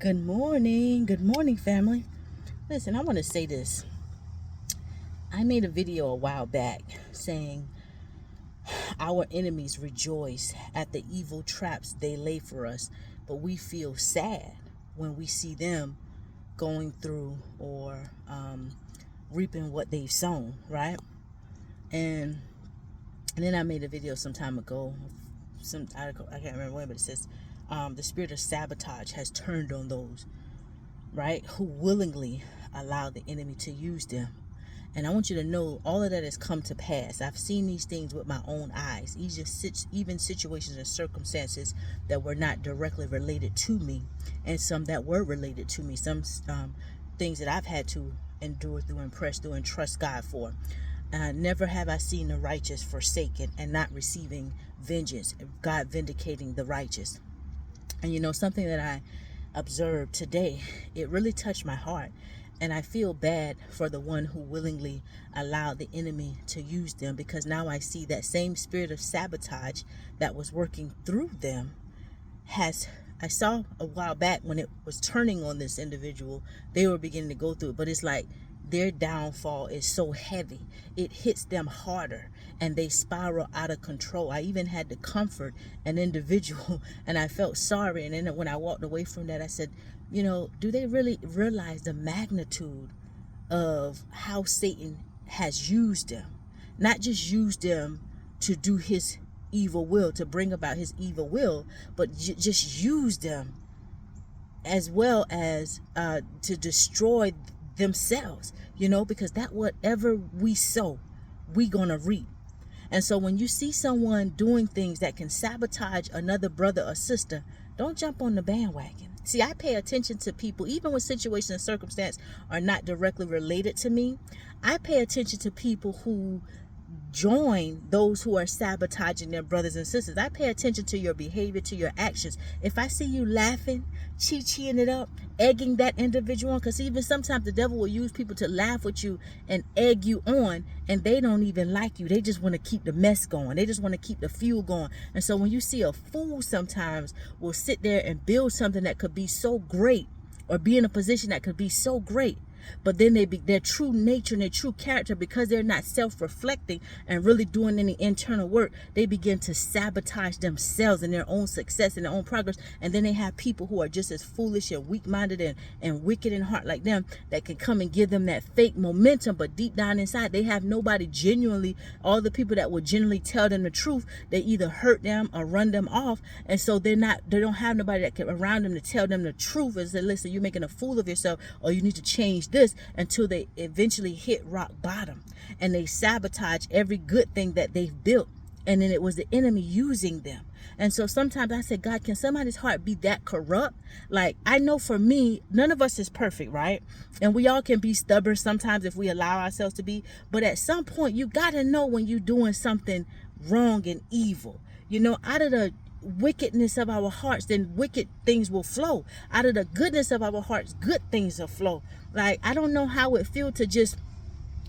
Good morning, family. Listen, I want to say this. I made a video a while back saying our enemies rejoice at the evil traps they lay for us, but we feel sad when we see them going through or reaping what they've sown, right? And then I made a video some time ago, some article, I can't remember when, but it says the spirit of sabotage has turned on those, right, who willingly allow the enemy to use them. And I want you to know all of that has come to pass. I've seen these things with my own eyes, even situations and circumstances that were not directly related to me, and some that were related to me, some things that I've had to endure through and press through and trust God for. Never have I seen the righteous forsaken and not receiving vengeance, God vindicating the righteous. And you know, something that I observed today, it really touched my heart. And I feel bad for the one who willingly allowed the enemy to use them, because now I see that same spirit of sabotage that was working through them I saw a while back when it was turning on this individual, they were beginning to go through it, but it's like their downfall is so heavy. It hits them harder and they spiral out of control. I even had to comfort an individual and I felt sorry. And then when I walked away from that, I said, you know, do they really realize the magnitude of how Satan has used them? Not just used them to do his evil will, to bring about his evil will, but just use them as well as to destroy themselves, you know, because that whatever we sow, we gonna reap. And so when you see someone doing things that can sabotage another brother or sister, don't jump on the bandwagon. See, I pay attention to people, even when situations and circumstance are not directly related to me. I pay attention to people who join those who are sabotaging their brothers and sisters. I pay attention to your behavior, to your actions. If I see you laughing, chi-chiing it up, egging that individual on, because even sometimes the devil will use people to laugh with you and egg you on, and they don't even like you. They just want to keep the mess going. They just want to keep the fuel going. And so when you see a fool sometimes will sit there and build something that could be so great, or be in a position that could be so great, but then their true nature and their true character, because they're not self-reflecting and really doing any internal work, they begin to sabotage themselves and their own success and their own progress. And then they have people who are just as foolish and weak-minded and wicked in heart like them that can come and give them that fake momentum, but deep down inside they have nobody genuinely. All the people that will genuinely tell them the truth, they either hurt them or run them off. And so they don't have nobody that can around them to tell them the truth and say, listen, you're making a fool of yourself, or you need to change this, until they eventually hit rock bottom and they sabotage every good thing that they've built. And then it was the enemy using them. And so sometimes I say, God, can somebody's heart be that corrupt? Like, I know for me, none of us is perfect, right? And we all can be stubborn sometimes if we allow ourselves to be. But at some point, you got to know when you're doing something wrong and evil. You know, out of the wickedness of our hearts, then wicked things will flow. Out of the goodness of our hearts, good things will flow. Like, I don't know how it feels to just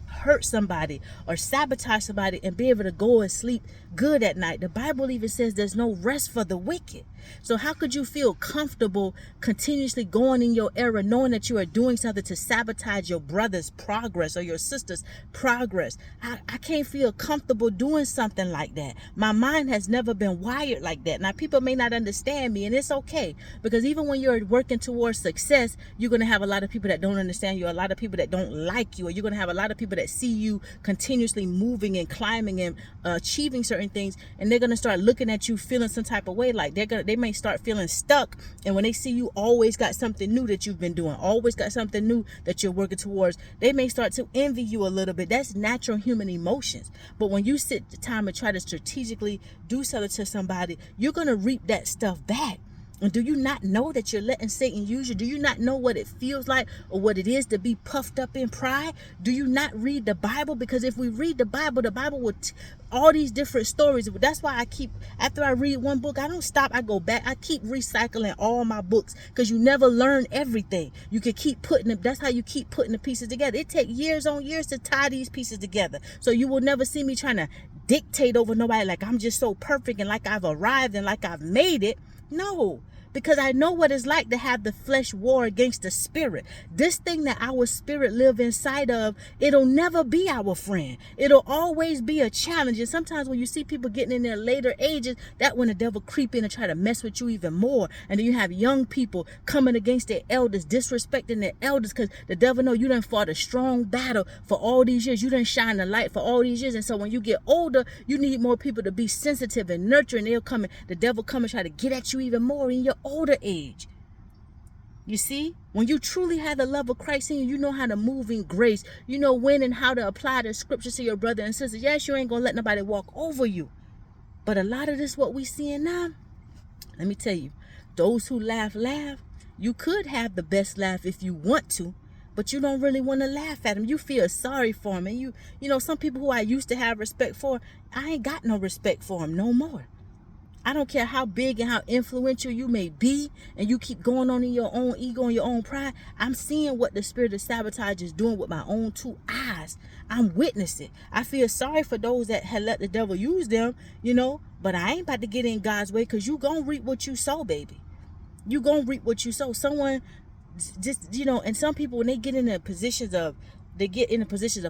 hurt somebody or sabotage somebody and be able to go and sleep good at night. The Bible even says there's no rest for the wicked. So how could you feel comfortable continuously going in your error, knowing that you are doing something to sabotage your brother's progress or your sister's progress? I can't feel comfortable doing something like that. My mind has never been wired like that. Now, people may not understand me, and it's okay, because even when you're working towards success, you're going to have a lot of people that don't understand you, a lot of people that don't like you, or you're going to have a lot of people that see you continuously moving and climbing and achieving certain things, and they're going to start looking at you feeling some type of way. Like they may start feeling stuck, and when they see you always got something new that you've been doing, always got something new that you're working towards, they may start to envy you a little bit. That's natural human emotions. But when you sit the time and try to strategically do something to somebody, you're going to reap that stuff back. And do you not know that you're letting Satan use you? Do you not know what it feels like or what it is to be puffed up in pride? Do you not read the Bible? Because if we read the Bible will all these different stories. That's why after I read one book, I don't stop. I go back. I keep recycling all my books, because you never learn everything. You can keep putting them. That's how you keep putting the pieces together. It takes years on years to tie these pieces together. So you will never see me trying to dictate over nobody like I'm just so perfect and like I've arrived and like I've made it. No. because I know what it's like to have the flesh war against the spirit. This thing that our spirit live inside of, it'll never be our friend. It'll always be a challenge. And sometimes when you see people getting in their later ages, that when the devil creep in and try to mess with you even more. And then you have young people coming against their elders, disrespecting their elders, because the devil know you done fought a strong battle for all these years. You done shine the light for all these years. And so when you get older, you need more people to be sensitive and nurturing. They'll come and the devil come and try to get at you even more in your older age. You see, when you truly have the love of Christ in you, you know how to move in grace. You know when and how to apply the scriptures to your brother and sister. Yes, you ain't gonna let nobody walk over you. But a lot of this, what we seeing now, let me tell you, those who laugh, you could have the best laugh if you want to, but you don't really want to laugh at them. You feel sorry for them. And you know, some people who I used to have respect for, I ain't got no respect for them no more. I don't care how big and how influential you may be, and you keep going on in your own ego and your own pride. I'm seeing what the spirit of sabotage is doing with my own two eyes. I'm witnessing. I feel sorry for those that had let the devil use them, you know, but I ain't about to get in God's way, because you gonna reap what you sow, baby. You gonna reap what you sow. Someone just, you know, and some people, when they get in the positions of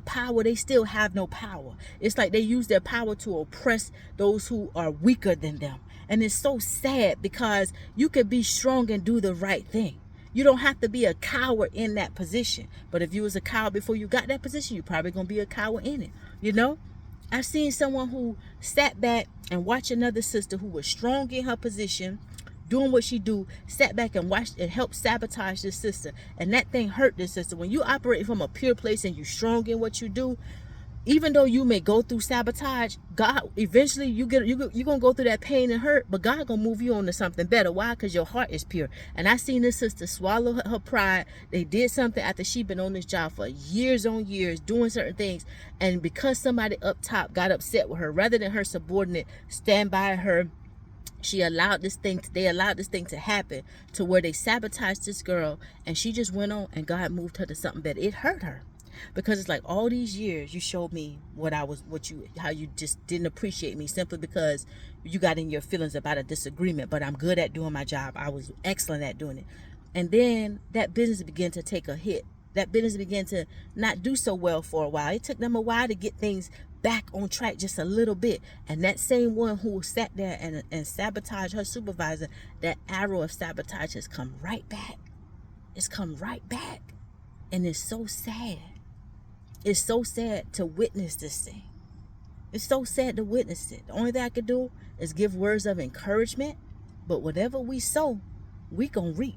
power, they still have no power. It's like they use their power to oppress those who are weaker than them. And it's so sad, because you could be strong and do the right thing. You don't have to be a coward in that position. But if you was a coward before you got that position, you're probably going to be a coward in it. You know, I've seen someone who sat back and watched another sister who was strong in her position, doing what she do, sat back and watched and helped sabotage this sister, and that thing hurt this sister. When you operate from a pure place and you strong in what you do, even though you may go through sabotage, God eventually you're gonna go through that pain and hurt, but God gonna move you on to something better. Why? Because your heart is pure. And I seen this sister swallow her pride. They did something after she been on this job for years on years, doing certain things, and because somebody up top got upset with her, rather than her subordinate stand by her, they allowed this thing to happen, to where they sabotaged this girl, and she just went on, and God moved her to something better. It hurt her, because it's like, all these years you showed me how you just didn't appreciate me, simply because you got in your feelings about a disagreement. But I'm good at doing my job. I was excellent at doing it. And then that business began to take a hit. That business began to not do so well for a while. It took them a while to get things back on track, just a little bit. And that same one who sat there and sabotaged her supervisor, that arrow of sabotage has come right back. It's come right back. And it's so sad. It's so sad to witness this thing. It's so sad to witness it. The only thing I could do is give words of encouragement. But whatever we sow, we gonna reap.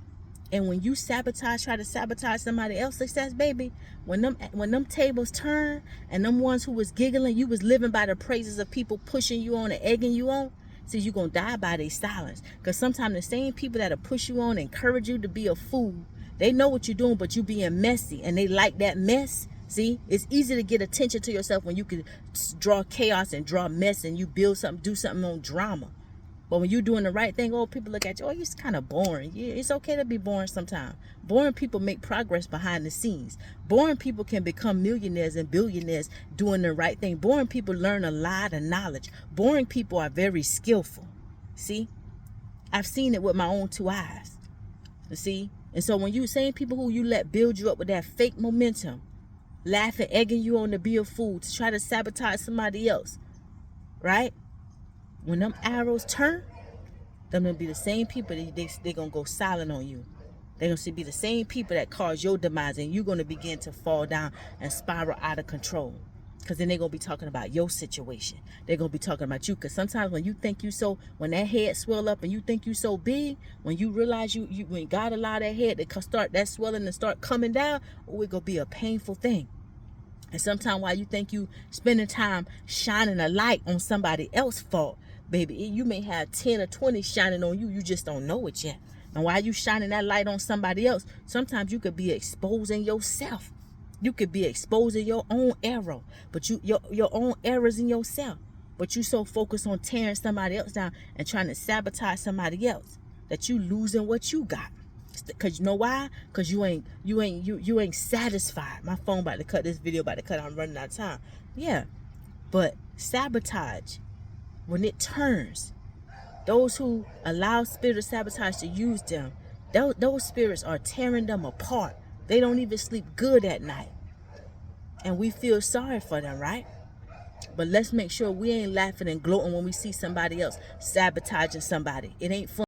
And when you try to sabotage somebody else's success, baby, when them tables turn, and them ones who was giggling, you was living by the praises of people pushing you on and egging you on, see, you gonna die by their silence. Because sometimes the same people that'll push you on and encourage you to be a fool, they know what you're doing, but you being messy, and they like that mess. See, it's easy to get attention to yourself when you can draw chaos and draw mess, and you build something, do something on drama. But when you're doing the right thing, people look at you, you're kind of boring. Yeah, it's okay to be boring sometimes. Boring people make progress behind the scenes. Boring people can become millionaires and billionaires doing the right thing. Boring people learn a lot of knowledge. Boring people are very skillful. See? I've seen it with my own two eyes. You see? And so when you same people who you let build you up with that fake momentum, laughing, egging you on to be a fool, to try to sabotage somebody else, right? When them arrows turn, them gonna be the same people they gonna go silent on you. They're gonna be the same people that cause your demise, and you're gonna begin to fall down and spiral out of control. Because then they're gonna be talking about your situation. They're gonna be talking about you. Because sometimes when you think when that head swell up and you think you so big, when you realize when God allow that head to start that swelling and start coming down, it gonna be a painful thing. And sometimes while you think you spending time shining a light on somebody else's fault, baby, you may have 10 or 20 shining on you. You just don't know it yet. And while you shining that light on somebody else, sometimes you could be exposing yourself. You could be exposing your own error, but your own errors in yourself. But you so focused on tearing somebody else down and trying to sabotage somebody else that you losing what you got. Cause you know why? Cause you ain't satisfied. My phone about to cut. This video about to cut. I'm running out of time. Yeah, but sabotage, when it turns, Those who allow spirit of sabotage to use them, those spirits are tearing them apart. They don't even sleep good at night. And we feel sorry for them, right? But let's make sure we ain't laughing and gloating when we see somebody else sabotaging somebody. It ain't fun.